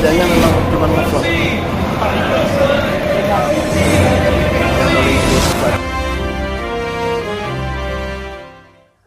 setidaknya memang cuma ngevlog.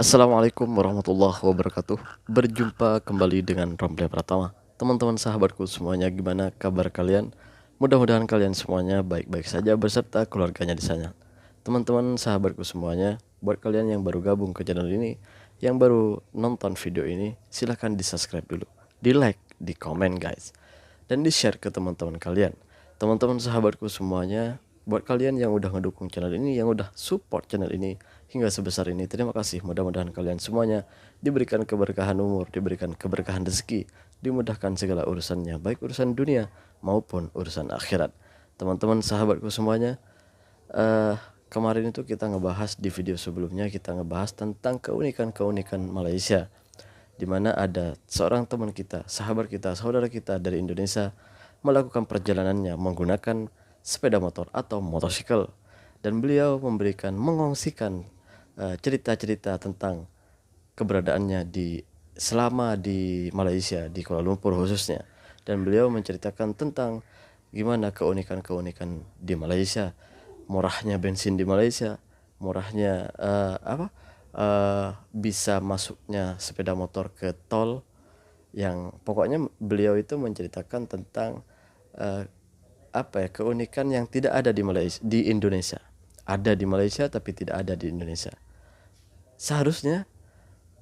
Assalamualaikum warahmatullahi wabarakatuh. Berjumpa kembali dengan Ramli Pratama. Teman-teman sahabatku semuanya, gimana kabar kalian? Mudah-mudahan kalian semuanya baik-baik saja beserta keluarganya di sana. Teman-teman sahabatku semuanya, buat kalian yang baru gabung ke channel ini, yang baru nonton video ini, silahkan di subscribe dulu, di like, di komen guys, dan di share ke teman-teman kalian. Teman-teman sahabatku semuanya, buat kalian yang udah ngedukung channel ini, yang udah support channel ini hingga sebesar ini, terima kasih. Mudah-mudahan kalian semuanya diberikan keberkahan umur, diberikan keberkahan rezeki, dimudahkan segala urusannya, baik urusan dunia maupun urusan akhirat. Teman-teman sahabatku semuanya, kemarin itu kita ngebahas, di video sebelumnya kita ngebahas tentang keunikan-keunikan Malaysia, dimana ada seorang teman kita, sahabat kita, saudara kita dari Indonesia melakukan perjalanannya menggunakan sepeda motor atau motorsikal, dan beliau mengongsikan cerita-cerita tentang keberadaannya selama di Malaysia, di Kuala Lumpur khususnya, dan beliau menceritakan tentang gimana keunikan-keunikan di Malaysia, murahnya bensin di Malaysia, murahnya bisa masuknya sepeda motor ke tol, yang pokoknya beliau itu menceritakan tentang keunikan yang tidak ada di Malaysia, di Indonesia. Ada di Malaysia tapi tidak ada di Indonesia. Seharusnya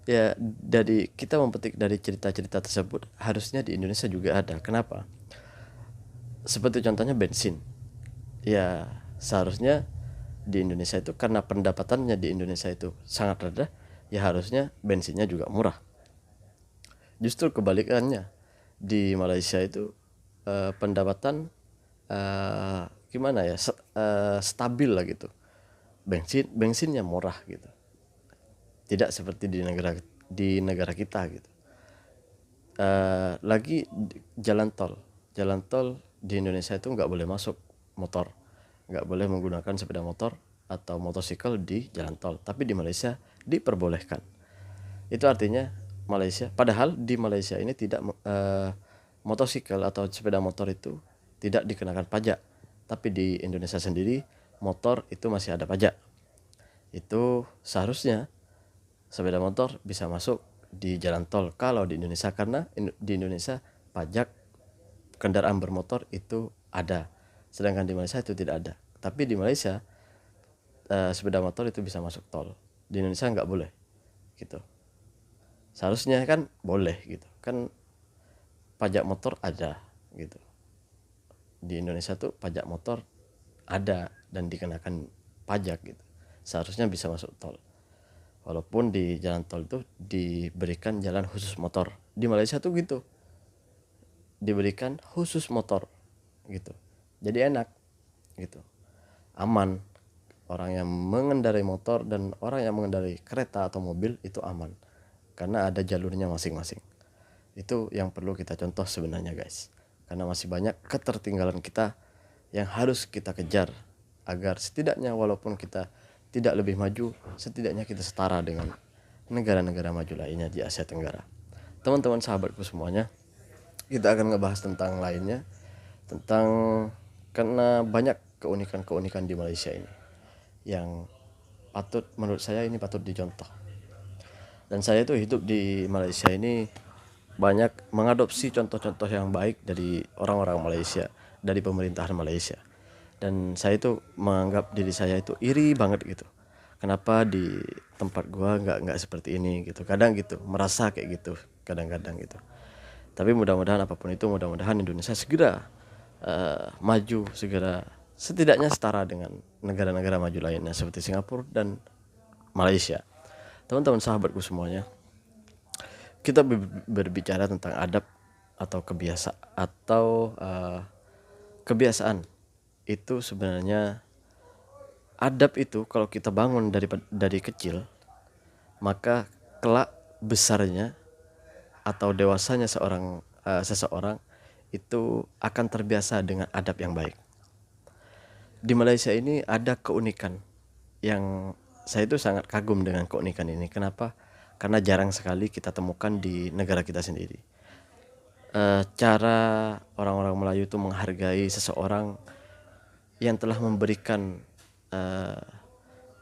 ya, dari kita memetik dari cerita-cerita tersebut, harusnya di Indonesia juga ada. Kenapa? Seperti contohnya bensin. Ya, seharusnya di Indonesia itu, karena pendapatannya di Indonesia itu sangat rendah, ya harusnya bensinnya juga murah. Justru kebalikannya, di Malaysia itu pendapatan stabil lah gitu. Bensinnya murah gitu. Tidak seperti di negara kita gitu. Lagi jalan tol di Indonesia itu nggak boleh masuk motor, nggak boleh menggunakan sepeda motor atau motorsikal di jalan tol, tapi di Malaysia diperbolehkan. Itu artinya padahal di Malaysia ini tidak motorsikal atau sepeda motor itu tidak dikenakan pajak, tapi di Indonesia sendiri motor itu masih ada pajak. Itu seharusnya sepeda motor bisa masuk di jalan tol kalau di Indonesia, karena di Indonesia pajak kendaraan bermotor itu ada, sedangkan di Malaysia itu tidak ada. Tapi di Malaysia sepeda motor itu bisa masuk tol, di Indonesia nggak boleh gitu. Seharusnya kan boleh gitu kan, pajak motor ada gitu. Di Indonesia tuh pajak motor ada dan dikenakan pajak gitu, seharusnya bisa masuk tol. Walaupun di jalan tol itu diberikan jalan khusus motor, di Malaysia tuh gitu, diberikan khusus motor gitu, jadi enak gitu, aman. Orang yang mengendarai motor dan orang yang mengendarai kereta atau mobil itu aman, karena ada jalurnya masing-masing. Itu yang perlu kita contoh sebenarnya guys, karena masih banyak ketertinggalan kita yang harus kita kejar, agar setidaknya walaupun kita tidak lebih maju, setidaknya kita setara dengan negara-negara maju lainnya di Asia Tenggara. Teman-teman sahabatku semuanya, kita akan ngebahas tentang lainnya, tentang, karena banyak keunikan-keunikan di Malaysia ini yang menurut saya ini patut dicontoh. Dan saya itu hidup di Malaysia ini banyak mengadopsi contoh-contoh yang baik dari orang-orang Malaysia, dari pemerintahan Malaysia. Dan saya itu menganggap diri saya itu iri banget gitu, kenapa di tempat gua nggak seperti ini gitu. Kadang gitu merasa kayak gitu kadang-kadang gitu. Tapi mudah-mudahan apapun itu, mudah-mudahan Indonesia segera maju, segera setidaknya setara dengan negara-negara maju lainnya seperti Singapura dan Malaysia. Teman-teman sahabatku semuanya, kita berbicara tentang adab atau kebiasaan. Itu sebenarnya adab itu kalau kita bangun dari kecil, maka kelak besarnya atau dewasanya seseorang itu akan terbiasa dengan adab yang baik. Di Malaysia ini ada keunikan yang saya itu sangat kagum dengan keunikan ini. Kenapa? Karena jarang sekali kita temukan di negara kita sendiri. cara orang-orang Melayu itu menghargai seseorang yang telah memberikan, eh,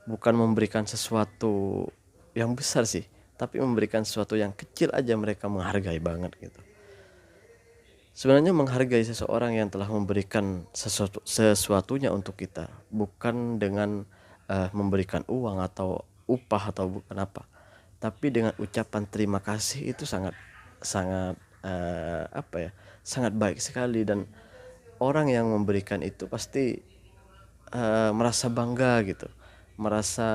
bukan memberikan sesuatu yang besar sih, tapi memberikan sesuatu yang kecil aja mereka menghargai banget gitu. Sebenarnya menghargai seseorang yang telah memberikan sesuatunya untuk kita, bukan dengan memberikan uang atau upah atau bukan apa, tapi dengan ucapan terima kasih itu sangat sangat apa ya, sangat baik sekali. Dan orang yang memberikan itu pasti merasa bangga gitu, merasa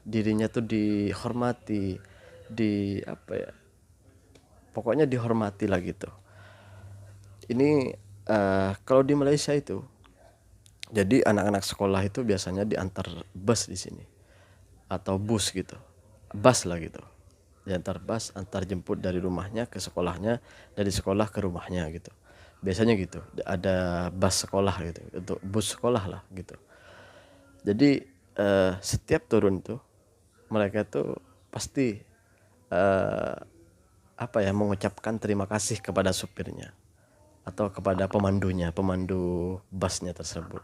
dirinya tuh dihormati, di apa ya, pokoknya dihormati lah gitu. Ini kalau di Malaysia itu, jadi anak-anak sekolah itu biasanya diantar bus di sini atau bus gitu, bus lah gitu, diantar bus, antar jemput dari rumahnya ke sekolahnya, dari sekolah ke rumahnya gitu. Biasanya gitu, ada bus sekolah gitu, untuk bus sekolah lah gitu. Jadi setiap turun tuh mereka tuh pasti eh, apa ya, mengucapkan terima kasih kepada supirnya atau kepada pemandunya, pemandu busnya tersebut.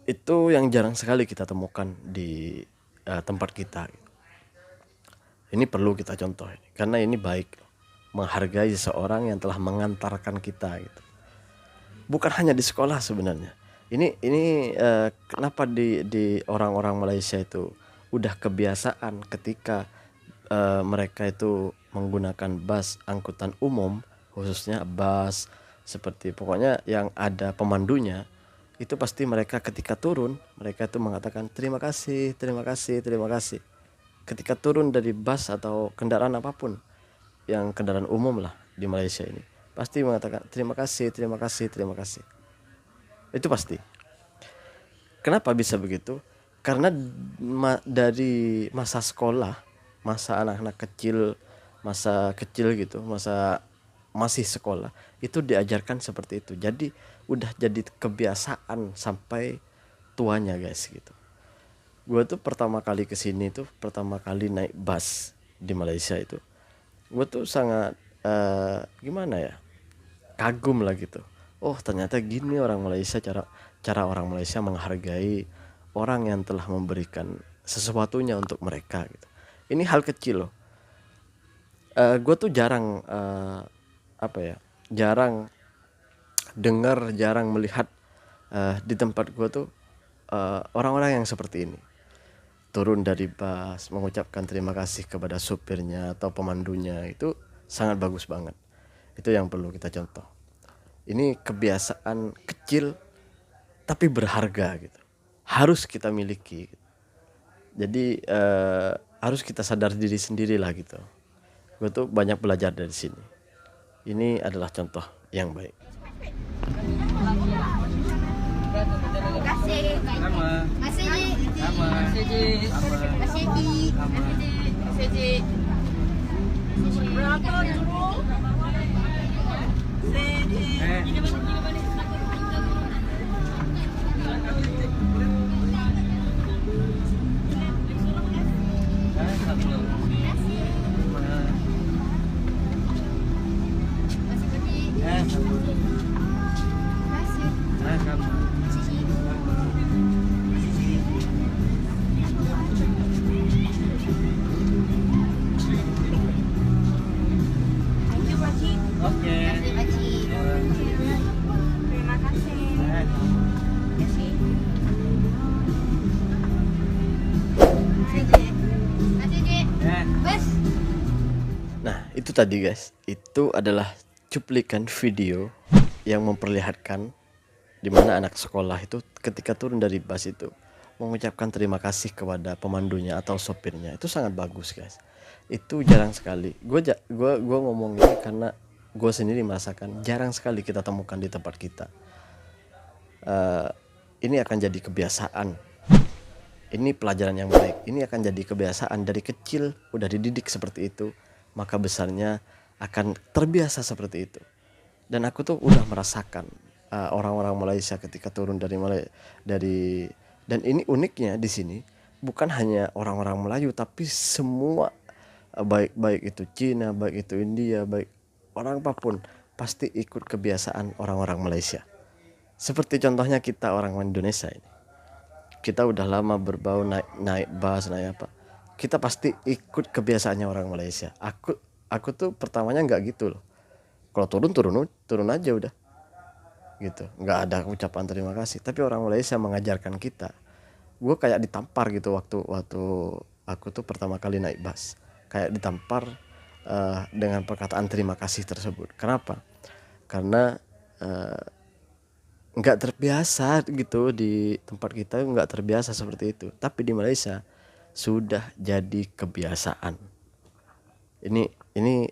Itu yang jarang sekali kita temukan di tempat kita. Ini perlu kita contoh karena ini baik, menghargai seseorang yang telah mengantarkan kita gitu. Bukan hanya di sekolah sebenarnya. Ini kenapa di orang-orang Malaysia itu udah kebiasaan ketika mereka itu menggunakan bus angkutan umum, khususnya bus, seperti pokoknya yang ada pemandunya, itu pasti mereka ketika turun mereka itu mengatakan terima kasih, terima kasih, terima kasih. Ketika turun dari bus atau kendaraan apapun, yang kendaraan umum lah di Malaysia ini, pasti mengatakan terima kasih, terima kasih, terima kasih. Itu pasti. Kenapa bisa begitu? Karena dari masa sekolah, masa anak-anak kecil, masa kecil gitu, masa masih sekolah, itu diajarkan seperti itu. Jadi udah jadi kebiasaan sampai tuanya guys gitu. Gue tuh pertama kali kesini tuh, pertama kali naik bus di Malaysia itu, gue tuh sangat gimana ya, kagum lah gitu. Oh ternyata gini orang Malaysia, cara cara orang Malaysia menghargai orang yang telah memberikan sesuatunya untuk mereka gitu. Ini hal kecil loh. Gue tuh jarang apa ya, jarang dengar, jarang melihat di tempat gue tuh orang-orang yang seperti ini. Turun dari bus mengucapkan terima kasih kepada supirnya atau pemandunya, itu sangat bagus banget. Itu yang perlu kita contoh. Ini kebiasaan kecil tapi berharga gitu, harus kita miliki gitu. Jadi harus kita sadar diri sendiri lah gitu. Gue tuh banyak belajar dari sini. Ini adalah contoh yang baik. Kasih. Kasih. Sama. Kasih. Kasih. Kasih. Berapa dulu? Nah itu tadi guys, itu adalah cuplikan video yang memperlihatkan dimana anak sekolah itu ketika turun dari bus itu mengucapkan terima kasih kepada pemandunya atau sopirnya. Itu sangat bagus guys. Itu jarang sekali. Gue ngomong ini karena gue sendiri merasakan jarang sekali kita temukan di tempat kita. Ini akan jadi kebiasaan. Ini pelajaran yang baik. Ini akan jadi kebiasaan dari kecil udah dididik seperti itu, maka besarnya akan terbiasa seperti itu. Dan aku tuh udah merasakan orang-orang Malaysia ketika turun dari, dan ini uniknya di sini bukan hanya orang-orang Melayu tapi semua, baik itu Cina, baik itu India, baik orang apapun pasti ikut kebiasaan orang-orang Malaysia. Seperti contohnya kita orang Indonesia ini, kita udah lama berbau naik bus, naik apa, kita pasti ikut kebiasaannya orang Malaysia. Aku tuh pertamanya nggak gitu loh. Kalau turun aja udah gitu, nggak ada ucapan terima kasih. Tapi orang Malaysia mengajarkan kita. Gue kayak ditampar gitu waktu aku tuh pertama kali naik bus, kayak ditampar dengan perkataan terima kasih tersebut. Kenapa? Karena nggak terbiasa gitu, di tempat kita nggak terbiasa seperti itu. Tapi di Malaysia sudah jadi kebiasaan. Ini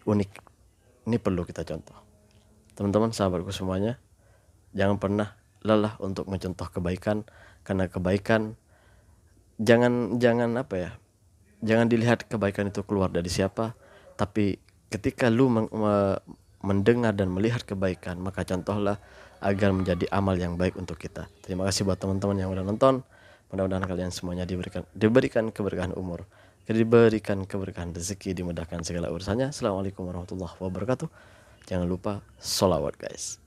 unik, ini perlu kita contoh. Teman-teman, sahabatku semuanya, jangan pernah lelah untuk mencontoh kebaikan, karena kebaikan jangan apa ya, jangan dilihat kebaikan itu keluar dari siapa, tapi ketika lu mendengar dan melihat kebaikan, maka contohlah agar menjadi amal yang baik untuk kita. Terima kasih buat teman-teman yang udah nonton. Mudah-mudahan kalian semuanya diberikan keberkahan umur, diberikan keberkahan rezeki, dimudahkan segala urusannya. Assalamualaikum warahmatullahi wabarakatuh. Jangan lupa sholawat guys.